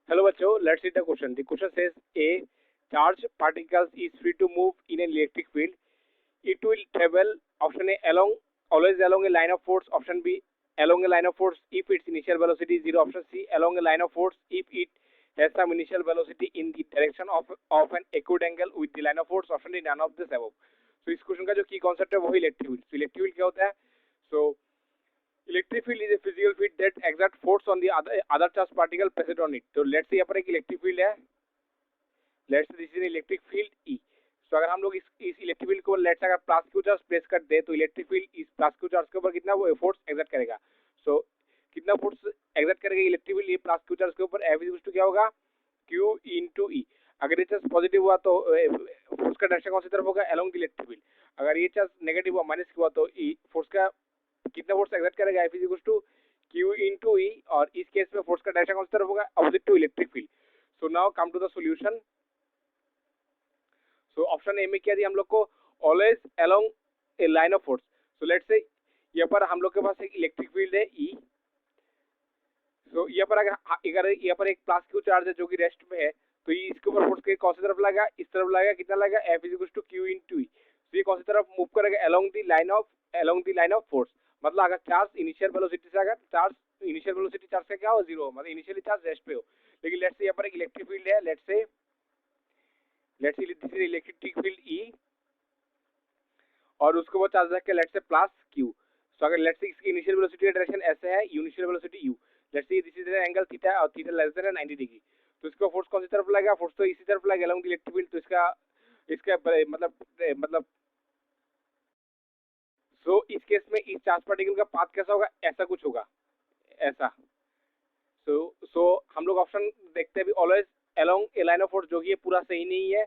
Hello बच्चों, let's read the question. The question says a charged particles is free to move in an electric field. It will travel option A along always along a line of force. Option B along a line of force if its initial velocity is zero. Option C along a line of force if it has some initial velocity in the direction of an acute angle with the line of force. Option D none of this above. So इस question का जो की concept है वो है electric field. So electric field क्या होता है? So electric field is a physical field that exerts force on the other charged particle present on it. तो let's say यहाँ पर एक इलेक्ट्रिक फील्ड है. Let's this is electric field E. तो अगर हम लोग इस इलेक्ट्रिक फील्ड को लेट्स अगर प्लस क्यू चार्ज प्लेस कर दे तो इलेक्ट्रिक फील्ड इस प्लस क्यू चार्ज के ऊपर कितना वो फोर्स एक्सर्ट करेगा. सो कितना फोर्स एक्सर्ट करेगा इलेक्ट्रिक फील्ड ये प्लस क्यू चार्ज के ऊपर एफ इज टू क्या होगा क्यू इनटू ई. अगर ये चार्ज पॉजिटिव हुआ तो फोर्स का डायरेक्शन कौन सी तरफ होगा अलोंग द इलेक्ट्रिक फील्ड. अगर ये चार्ज नेगेटिव हुआ माइनस हुआ तो फोर्स का कितना फोर्स एक्सर्ट करेगा F is two Q into E. और इस केस में फोर्स का डायरेक्शन कौन सी तरफ होगा opposite to electric field. So now come to the solution. So option A में क्या दिया हम लोग को always along a line of force. So let's say यहाँ पर हम लोग के पास एक इलेक्ट्रिक फील्ड है ई. सो यहाँ पर अगर यहाँ पर एक प्लस क्यू चार्ज है जो कि रेस्ट में है तो ये इसके ऊपर फोर्स के कौन सी तरफ लगेगा इस तरफ लगेगा. कितना लगेगा F is equal to Q into E. तो ये कौन सी तरफ मूव करेगा along the line of force. मतलब अगर चार्ज इनिशियल वेलोसिटी से अगर चार्ज इनिशियल वेलोसिटी चार्ज का क्या हो जीरो मतलब इनिशियली चार्ज रेस्ट पे हो. लेकिन लेट्स से यहाँ पर एक इलेक्ट्रिक फील्ड है. Let's say this is electric field E और उसको वो चार्ज रख के लेट्स से प्लस क्यू. सो अगर लेट्स से इसकी इनिशियल वेलोसिटी का डायरेक्शन ऐसे है initial velocity you. Let's say this is angle theta और थीटा लेस देन 90 डिग्री. तो इसका फोर्स कौन सी तरफ लगेगा फोर्स तो इसी तरफ लगेगा अलोंग द इलेक्ट्रिक फील्ड. तो इसका मतलब सो इस केस में इस चार्ज पार्टिकल का पाथ कैसा होगा ऐसा कुछ होगा ऐसा. सो हम लोग ऑप्शन देखते हैं always along a line of force जो कि ये पूरा सही नहीं है.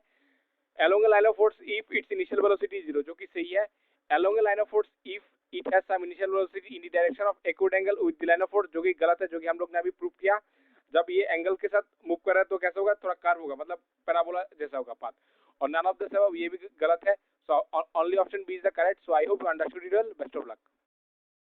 along a line of force if its initial velocity is zero जो कि सही है. along a line of force if it has some initial velocity in the direction of acute angle with the line of force जो कि गलत है जो कि हम लोग ने अभी प्रूव किया. जब ये एंगल के साथ मूव कर रहा है तो कैसा होगा थोड़ा कर्व होगा मतलब पैराबोला जैसा होगा पाथ. और नन ऑफ दिस ये भी गलत है. So only option B is the correct. So I hope you understood it well. Best of luck.